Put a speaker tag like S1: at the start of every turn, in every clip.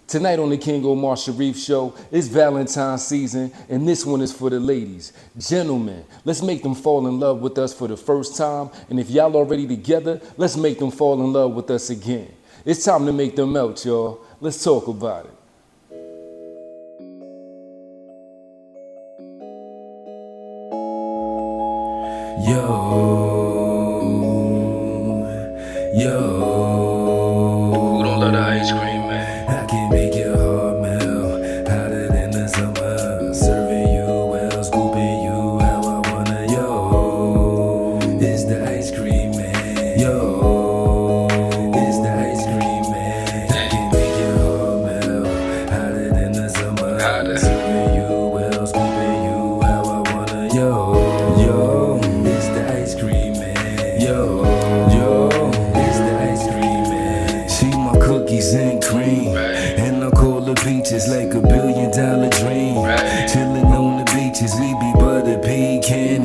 S1: Tonight on the King Omar Sharif Show, it's Valentine's season, and this one is for the ladies. Gentlemen, let's make them fall in love with us for the first time, and if y'all already together, let's make them fall in love with us again. It's time to make them melt, y'all. Let's talk about it.
S2: Who don't love the ice cream, man?
S3: I can make your heart melt, hotter than the summer. Serving you well, scooping you how I wanna, yo. It's the ice cream man, yo. It's the ice cream man. I can make your heart melt, hotter than the summer. Serving you well, scooping you how I wanna, yo. It's the ice cream man, yo. It's the ice cream man. She my cookies and cream. And I call the peaches like $1 billion dream. Chillin' on the beaches, we be butter pecan.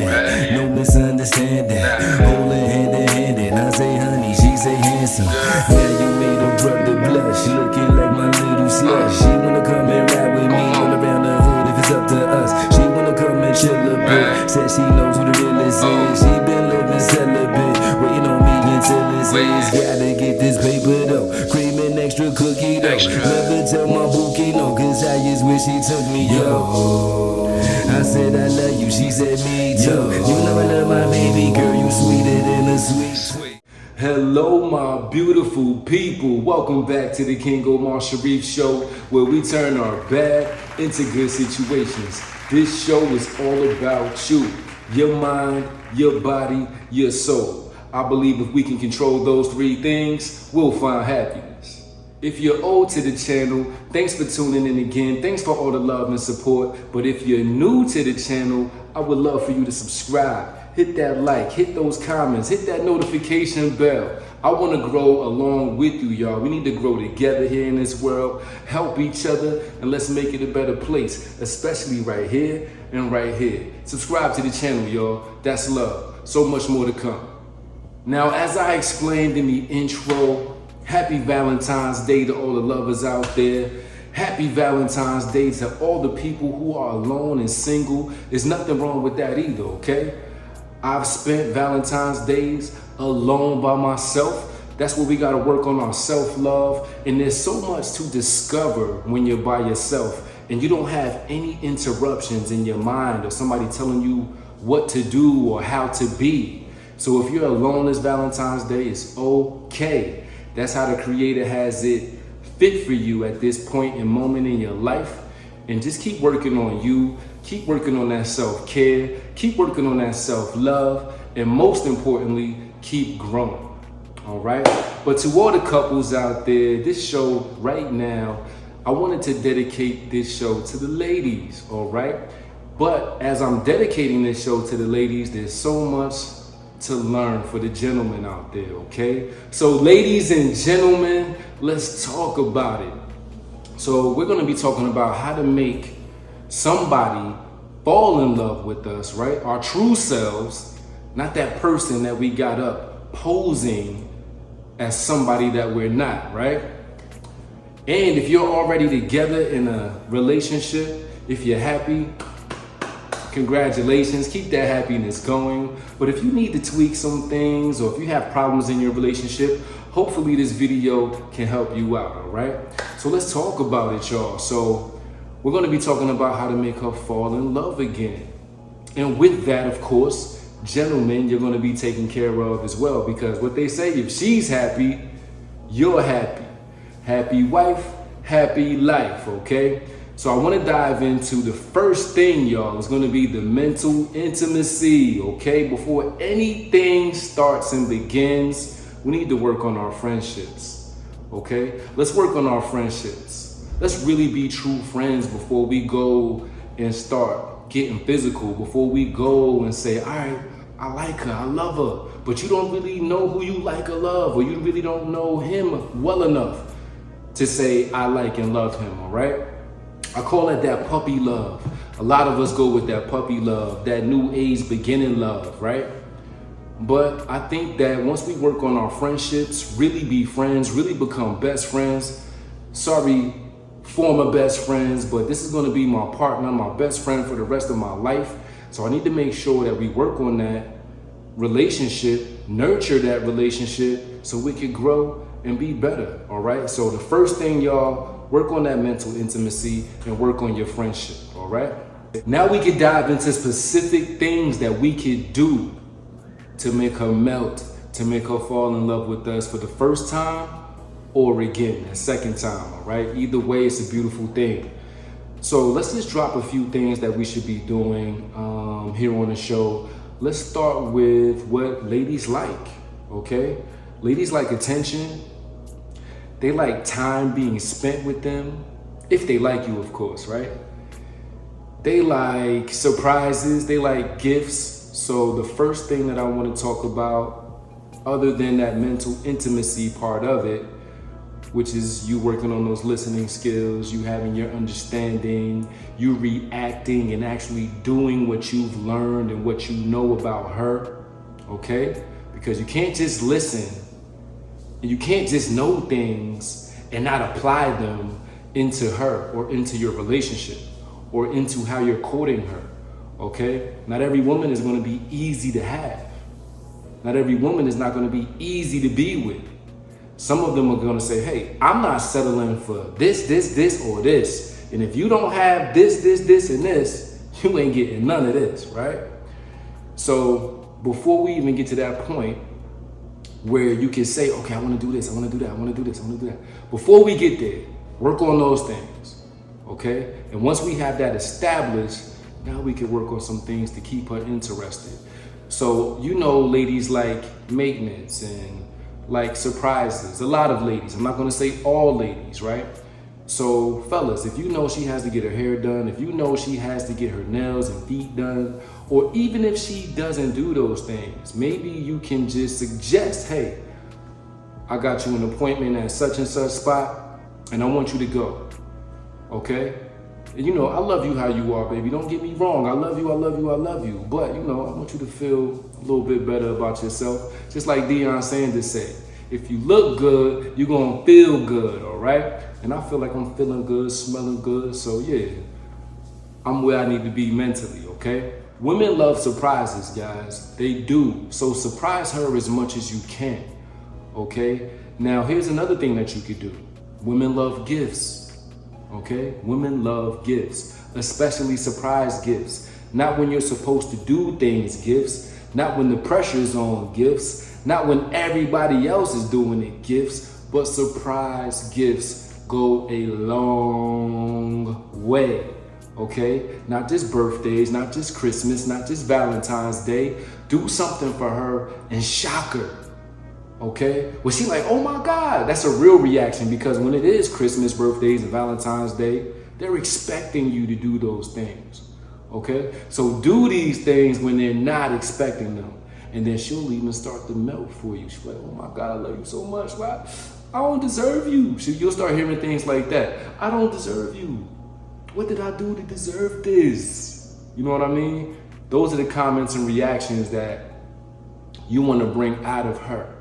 S3: No misunderstanding, holding hand in hand. And I say honey, she say handsome. Now you made a brother blush, looking like my little slush. She wanna come and ride with me all around the hood if it's up to us. She wanna come and chill a bit. Said she knows who the realest is. She been living celibate, waiting on me until it's his. Gotta get this paper though, cream and extra cookie though. Never tell my bookie no, cause I just wish she took me, yo. I said I love you, she said me too. You know I love my baby girl, you sweeter than a sweet.
S1: Hello, my beautiful people. Welcome back to the King Omar Sharif Show, where we turn our bad into good situations. This show is all about you, your mind, your body, your soul. I believe if we can control those three things, we'll find happiness. If you're old to the channel, thanks for tuning in again. Thanks for all the love and support. But if you're new to the channel, I would love for you to subscribe. Hit that like, hit those comments, hit that notification bell. I want to grow along with you, y'all. We need to grow together here in this world, help each other, and let's make it a better place, especially right here and right here. Subscribe to the channel, y'all. That's love. So much more to come. Now, as I explained in the intro, happy Valentine's Day to all the lovers out there. Happy Valentine's Day to all the people who are alone and single. There's nothing wrong with that either, okay? I've spent Valentine's Days alone by myself. That's where we gotta work on our self-love. And there's so much to discover when you're by yourself and you don't have any interruptions in your mind or somebody telling you what to do or how to be. So if you're alone this Valentine's Day, it's okay. That's how the Creator has it fit for you at this point and moment in your life. And just keep working on you. Keep working on that self-care. Keep working on that self-love. And most importantly, keep growing. All right? But to all the couples out there, this show right now, I wanted to dedicate this show to the ladies. All right? But as I'm dedicating this show to the ladies, there's so much to learn for the gentlemen out there, okay? So ladies and gentlemen, let's talk about it. So we're gonna be talking about how to make somebody fall in love with us, right? Our true selves, not that person that we got up posing as somebody that we're not, right? And if you're already together in a relationship, if you're happy, congratulations, keep that happiness going. But if you need to tweak some things or if you have problems in your relationship, hopefully this video can help you out, all right? So let's talk about it, y'all. So we're gonna be talking about how to make her fall in love again. And with that, of course, gentlemen, you're gonna be taken care of as well, because what they say, if she's happy, you're happy. Happy wife, happy life, okay? So I want to dive into the first thing, y'all. It's going to be the mental intimacy, okay? Before anything starts and begins, we need to work on our friendships, okay? Let's work on our friendships. Let's really be true friends before we go and start getting physical, before we go and say, all right, I like her, I love her, but you don't really know who you like or love, or you really don't know him well enough to say, I like and love him, all right? I call it that puppy love. A lot of us go with that puppy love, that new age beginning love, right? But I think that once we work on our friendships, really be friends, really become best friends, sorry former best friends, but this is going to be my partner, my best friend for the rest of my life. So I need to make sure that we work on that relationship, nurture that relationship so we can grow and be better, all right? So the first thing, y'all, work on that mental intimacy and work on your friendship, all right? Now we can dive into specific things that we could do to make her melt, to make her fall in love with us for the first time or again, a second time, all right? Either way, it's a beautiful thing. So let's just drop a few things that we should be doing here on the show. Let's start with what ladies like, okay? Ladies like attention. They like time being spent with them, if they like you, of course, right? They like surprises, they like gifts. So the first thing that I want to talk about, other than that mental intimacy part of it, which is you working on those listening skills, you having your understanding, you reacting and actually doing what you've learned and what you know about her, okay? Because you can't just listen, and you can't just know things and not apply them into her or into your relationship or into how you're courting her, okay? Not every woman is gonna be easy to have. Not every woman is not gonna be easy to be with. Some of them are gonna say, hey, I'm not settling for this, or this. And if you don't have this, and this, you ain't getting none of this, right? So before we even get to that point where you can say, okay, I wanna do this, I wanna do that, I wanna do this, I wanna do that. Before we get there, work on those things, okay? And once we have that established, now we can work on some things to keep her interested. So, you know, ladies like maintenance and like surprises. A lot of ladies, I'm not gonna say all ladies, right? So fellas, if you know she has to get her hair done, if you know she has to get her nails and feet done, or even if she doesn't do those things, maybe you can just suggest, hey, I got you an appointment at such and such spot and I want you to go, okay? And you know, I love you how you are, baby. Don't get me wrong. I love you, I love you, I love you. But you know, I want you to feel a little bit better about yourself. Just like Deion Sanders said, if you look good, you're gonna feel good, all right? And I feel like I'm feeling good, smelling good. So yeah, I'm where I need to be mentally, okay? Women love surprises, guys. They do. So surprise her as much as you can, okay? Now, here's another thing that you could do. Women love gifts. Okay, women love gifts, especially surprise gifts. Not when you're supposed to do things, gifts. Not when the pressure's on, gifts. Not when everybody else is doing it, gifts. But surprise gifts go a long way. Okay, not just birthdays, not just Christmas, not just Valentine's Day. Do something for her and shock her. Okay, well, she like, oh my God, that's a real reaction, because when it is Christmas, birthdays, and Valentine's Day, they're expecting you to do those things. Okay, so do these things when they're not expecting them, and then she'll even start to melt for you. She's like, oh my God, I love you so much. Why? I don't deserve you. You'll start hearing things like that. I don't deserve you. What did I do to deserve this? You know what I mean? Those are the comments and reactions that you want to bring out of her.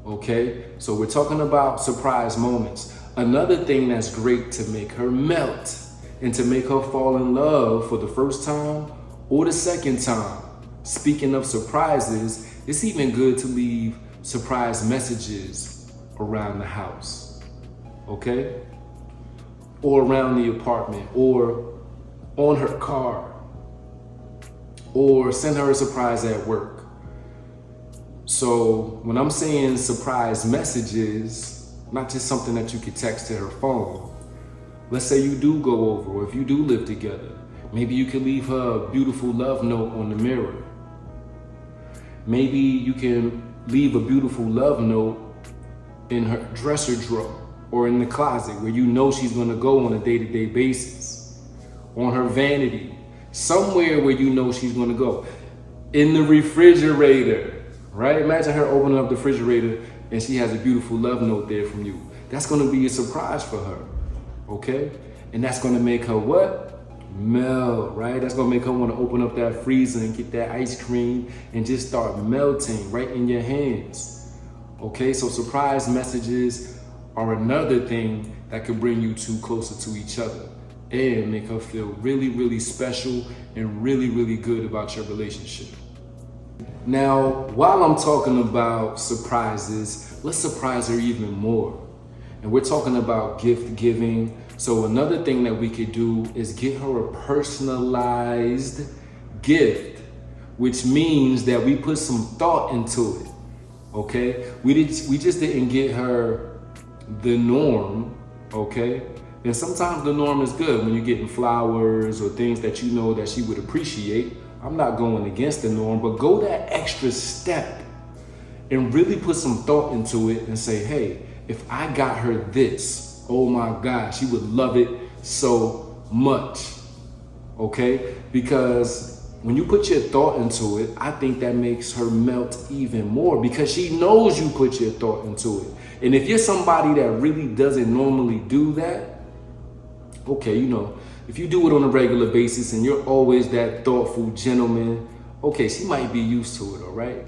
S1: Okay, so we're talking about surprise moments. Another thing that's great to make her melt and to make her fall in love for the first time or the second time. Speaking of surprises, it's even good to leave surprise messages around the house, okay? Or around the apartment, or on her car, or send her a surprise at work. So when I'm saying surprise messages, not just something that you could text to her phone. Let's say you do go over, or if you do live together, maybe you can leave her a beautiful love note on the mirror. Maybe you can leave a beautiful love note in her dresser drawer or in the closet where you know she's gonna go on a day-to-day basis, on her vanity, somewhere where you know she's gonna go. In the refrigerator. Right? Imagine her opening up the refrigerator and she has a beautiful love note there from you. That's going to be a surprise for her. Okay? And that's going to make her what? Melt, right? That's going to make her want to open up that freezer and get that ice cream and just start melting right in your hands. Okay? So surprise messages are another thing that could bring you two closer to each other and make her feel really, really special and really, really good about your relationship. Now, while I'm talking about surprises, let's surprise her even more. And we're talking about gift giving. So another thing that we could do is get her a personalized gift, which means that we put some thought into it. Okay? We just didn't get her the norm, okay? And sometimes the norm is good when you're getting flowers or things that you know that she would appreciate. I'm not going against the norm, but go that extra step and really put some thought into it and say, hey, if I got her this, oh my God, she would love it so much, okay? Because when you put your thought into it, I think that makes her melt even more because she knows you put your thought into it. And if you're somebody that really doesn't normally do that, okay, you know, if you do it on a regular basis and you're always that thoughtful gentleman, okay, she might be used to it, all right?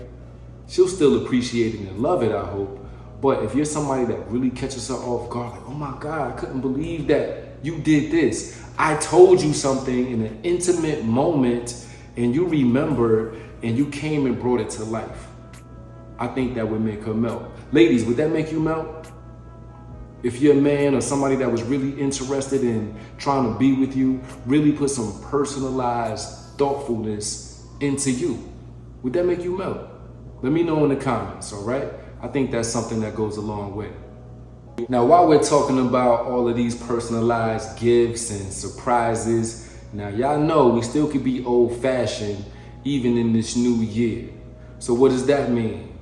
S1: She'll still appreciate it and love it, I hope. But if you're somebody that really catches her off guard, like, oh my God, I couldn't believe that you did this. I told you something in an intimate moment and you remembered and you came and brought it to life. I think that would make her melt. Ladies, would that make you melt? If you're a man or somebody that was really interested in trying to be with you, really put some personalized thoughtfulness into you, would that make you melt? Let me know in the comments, all right? I think that's something that goes a long way. Now, while we're talking about all of these personalized gifts and surprises, now y'all know we still could be old-fashioned even in this new year. So what does that mean?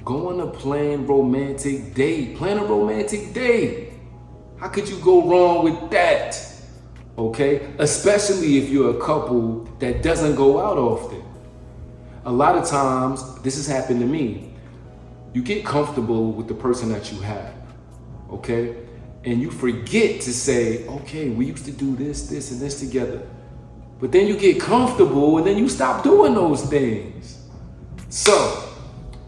S1: Go on a planned romantic date. Plan a romantic date. How could you go wrong with that? Okay? Especially if you're a couple that doesn't go out often. A lot of times, this has happened to me. You get comfortable with the person that you have. Okay? And you forget to say, okay, we used to do this, this, and this together. But then you get comfortable and then you stop doing those things. So,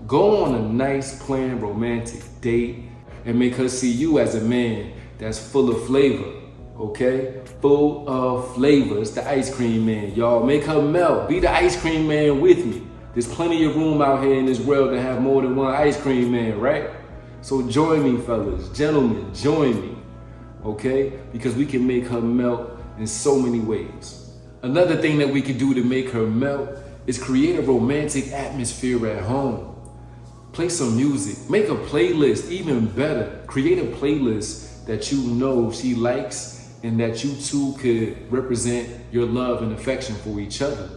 S1: go on a nice planned romantic date and make her see you as a man that's full of flavor, okay? Full of flavor. It's the ice cream man, y'all. Make her melt. Be the ice cream man with me. There's plenty of room out here in this world to have more than one ice cream man, right? So join me, fellas, gentlemen, join me, okay? Because we can make her melt in so many ways. Another thing that we could do to make her melt is create a romantic atmosphere at home. Play some music, make a playlist, even better. Create a playlist that you know she likes and that you two could represent your love and affection for each other,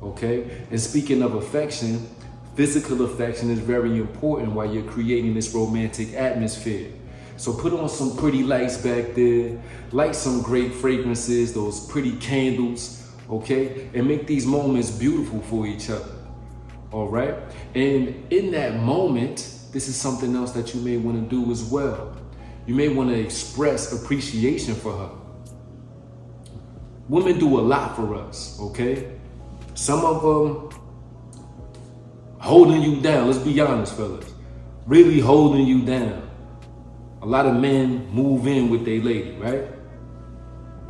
S1: okay? And speaking of affection, physical affection is very important while you're creating this romantic atmosphere. So put on some pretty lights back there, light some great fragrances, those pretty candles, okay? And make these moments beautiful for each other. All right. And in that moment, this is something else that you may want to do as well. You may want to express appreciation for her. Women do a lot for us, okay? Some of them holding you down. Let's be honest, fellas. Really holding you down. A lot of men move in with their lady, right?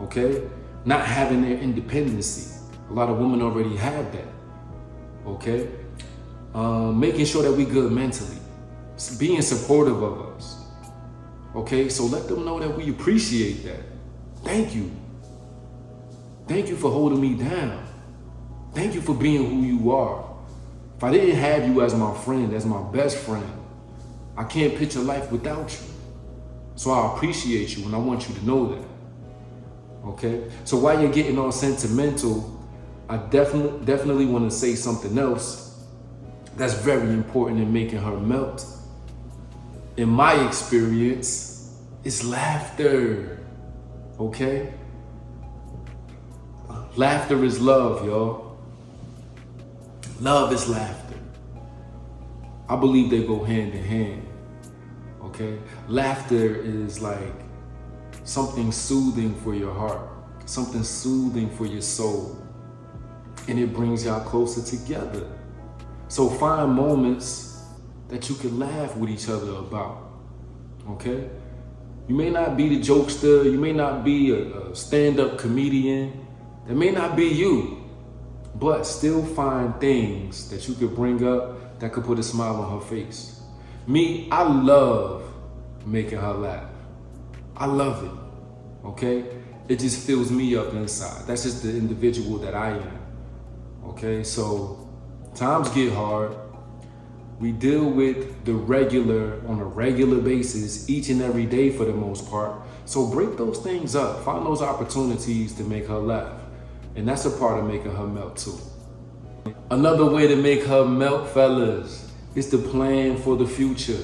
S1: Okay? Not having their independency. A lot of women already have that. Okay? Making sure that we good mentally, being supportive of us. Okay, so let them know that we appreciate that. Thank you. Thank you for holding me down. Thank you for being who you are. If I didn't have you as my friend, as my best friend, I can't picture life without you. So I appreciate you and I want you to know that. Okay, so while you're getting all sentimental, I definitely want to say something else that's very important in making her melt. In my experience, it's laughter, okay? Laughter is love, y'all. Love is laughter. I believe they go hand in hand, okay? Laughter is like something soothing for your heart, something soothing for your soul, and it brings y'all closer together. So find moments that you can laugh with each other about, okay? You may not be the jokester. You may not be a stand-up comedian. That may not be you. But still find things that you could bring up that could put a smile on her face. Me, I love making her laugh. I love it, okay? It just fills me up inside. That's just the individual that I am, okay? So times get hard. We deal with on a regular basis, each and every day for the most part. So break those things up. Find those opportunities to make her laugh. And that's a part of making her melt too. Another way to make her melt, fellas, is to plan for the future.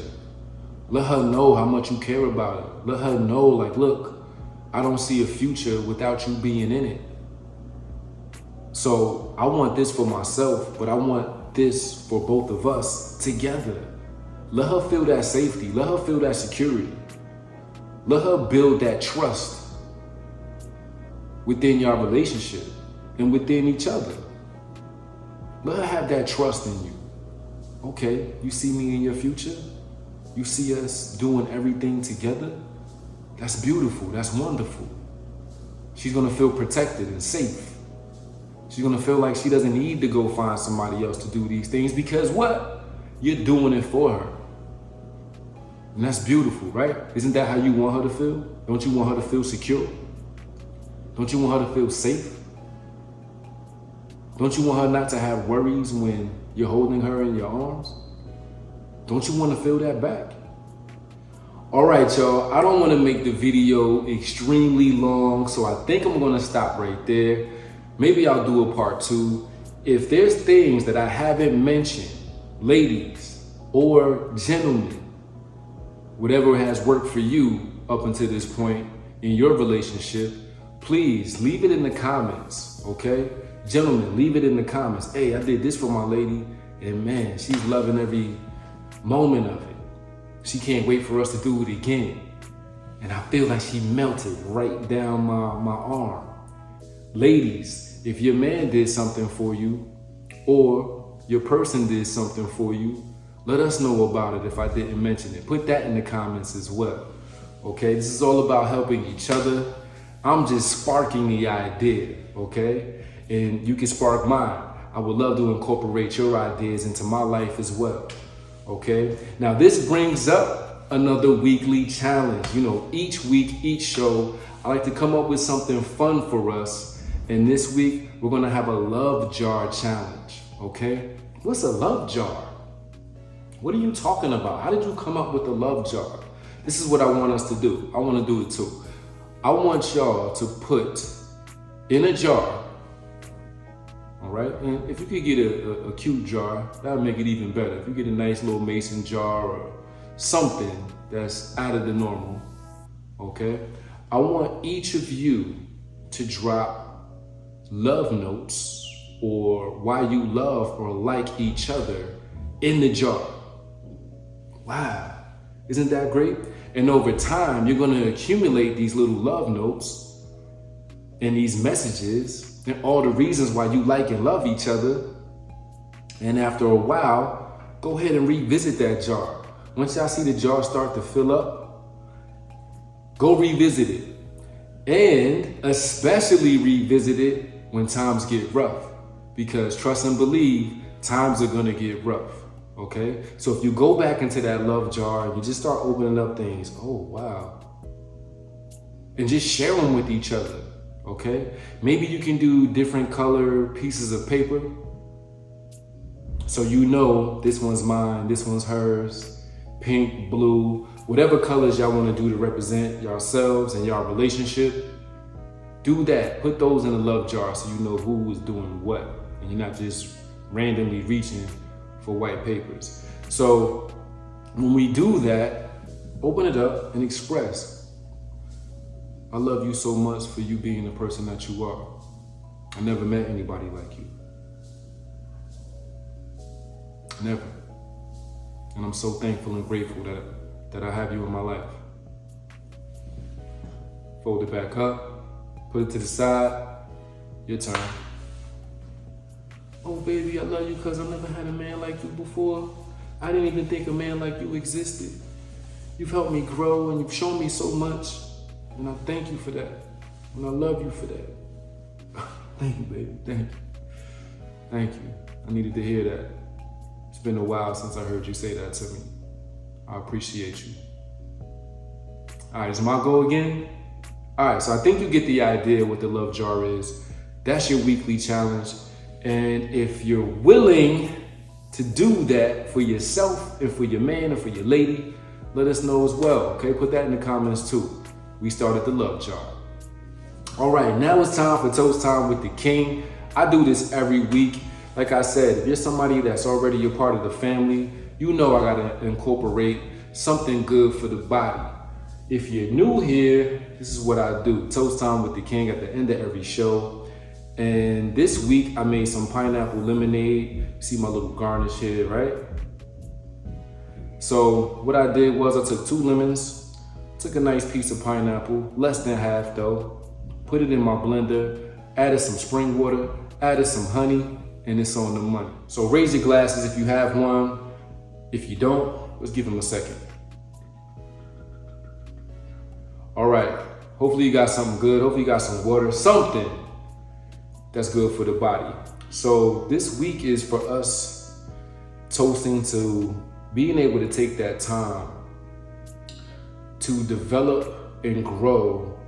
S1: Let her know how much you care about her. Let her know, like, look, I don't see a future without you being in it. So I want this for myself, but I want this for both of us together. Let her feel that safety. Let her feel that security. Let her build that trust within your relationship and within each other. Let her have that trust in you. Okay, you see me in your future? You see us doing everything together? That's beautiful. That's wonderful. She's gonna feel protected and safe. She's gonna feel like she doesn't need to go find somebody else to do these things because what? You're doing it for her. And that's beautiful, right? Isn't that how you want her to feel? Don't you want her to feel secure? Don't you want her to feel safe? Don't you want her not to have worries when you're holding her in your arms? Don't you want to feel that back? All right, y'all, I don't want to make the video extremely long, so I think I'm going to stop right there. Maybe I'll do a part 2. If there's things that I haven't mentioned, ladies or gentlemen, whatever has worked for you up until this point in your relationship, please leave it in the comments, okay? Gentlemen, leave it in the comments. Hey, I did this for my lady, and man, she's loving every moment of it. She can't wait for us to do it again. And I feel like she melted right down my arm. Ladies, if your man did something for you, or your person did something for you, let us know about it if I didn't mention it. Put that in the comments as well, okay? This is all about helping each other. I'm just sparking the idea, okay? And you can spark mine. I would love to incorporate your ideas into my life as well, okay? Now this brings up another weekly challenge. You know, each week, each show, I like to come up with something fun for us. And this week, we're gonna have a love jar challenge, okay? What's a love jar? What are you talking about? How did you come up with the love jar? This is what I want us to do. I wanna do it too. I want y'all to put in a jar, all right? And if you could get a cute jar, that would make it even better. If you get a nice little mason jar or something that's out of the normal, okay? I want each of you to drop love notes or why you love or like each other in the jar. Wow, isn't that great? And over time, you're gonna accumulate these little love notes and these messages and all the reasons why you like and love each other. And after a while, go ahead and revisit that jar. Once y'all see the jar start to fill up, go revisit it. And especially revisit it when times get rough. Because trust and believe, times are gonna get rough. Okay, so if you go back into that love jar and you just start opening up things, oh wow, and just share them with each other, okay? Maybe you can do different color pieces of paper, so you know this one's mine, this one's hers, pink, blue, whatever colors y'all want to do to represent yourselves and your relationship. Do that. Put those in the love jar so you know who is doing what, and you're not just randomly reaching for white papers. So when we do that, open it up and express, I love you so much for you being the person that you are. I never met anybody like you. Never. And I'm so thankful and grateful that I have you in my life. Fold it back up, put it to the side, your turn. Oh baby, I love you because I never had a man like you before. I didn't even think a man like you existed. You've helped me grow and you've shown me so much. And I thank you for that. And I love you for that. Thank you, baby. Thank you. Thank you. I needed to hear that. It's been a while since I heard you say that to me. I appreciate you. All right, is my goal again? All right, so I think you get the idea what the love jar is. That's your weekly challenge. And if you're willing to do that for yourself and for your man and for your lady, let us know as well, okay? Put that in the comments too. We started the love jar. All right, now it's time for Toast Time with the King. I do this every week. Like I said, if you're somebody that's already a part of the family, you know I gotta incorporate something good for the body. If you're new here, this is what I do. Toast Time with the King at the end of every show. And this week I made some pineapple lemonade. See my little garnish here, right? So what I did was I took 2 lemons, took a nice piece of pineapple, less than half though, put it in my blender, added some spring water, added some honey, and it's on the money. So raise your glasses if you have one. If you don't, let's give them a second. All right, hopefully you got something good. Hopefully you got some water, something that's good for the body. So this week is for us toasting to being able to take that time to develop and grow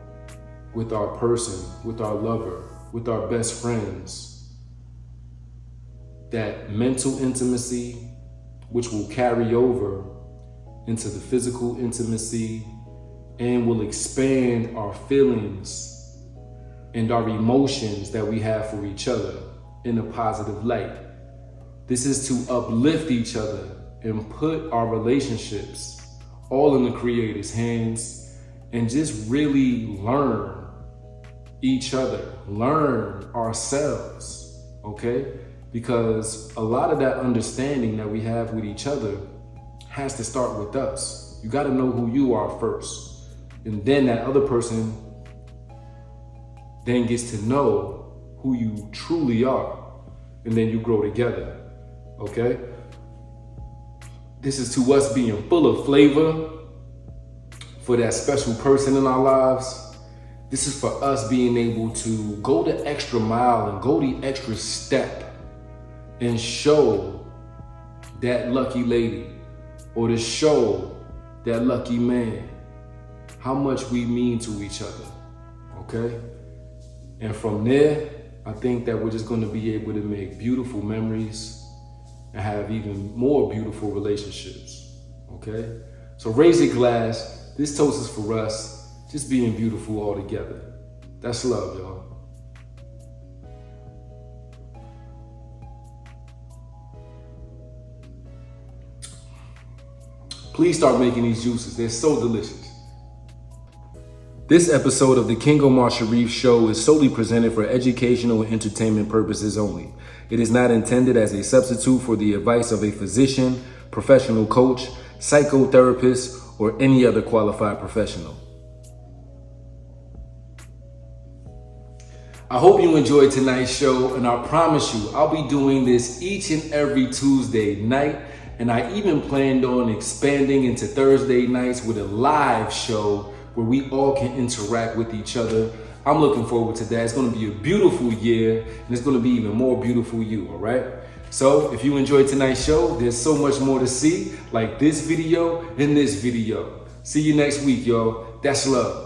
S1: with our person, with our lover, with our best friends. That mental intimacy, which will carry over into the physical intimacy and will expand our feelings and our emotions that we have for each other in a positive light. This is to uplift each other and put our relationships all in the Creator's hands and just really learn each other, learn ourselves, okay? Because a lot of that understanding that we have with each other has to start with us. You gotta know who you are first. And then that other person then gets to know who you truly are. And then you grow together, okay? This is to us being full of flavor for that special person in our lives. This is for us being able to go the extra mile and go the extra step and show that lucky lady or to show that lucky man how much we mean to each other, okay? And from there, I think that we're just gonna be able to make beautiful memories and have even more beautiful relationships, okay? So raise your glass. This toast is for us, just being beautiful all together. That's love, y'all. Please start making these juices. They're so delicious. This episode of the King Omar Sharif Show is solely presented for educational and entertainment purposes only. It is not intended as a substitute for the advice of a physician, professional coach, psychotherapist, or any other qualified professional. I hope you enjoyed tonight's show, and I promise you, I'll be doing this each and every Tuesday night, and I even planned on expanding into Thursday nights with a live show where we all can interact with each other. I'm looking forward to that. It's gonna be a beautiful year, and it's gonna be even more beautiful you, all right? So if you enjoyed tonight's show, there's so much more to see, like this video and this video. See you next week, y'all. That's love.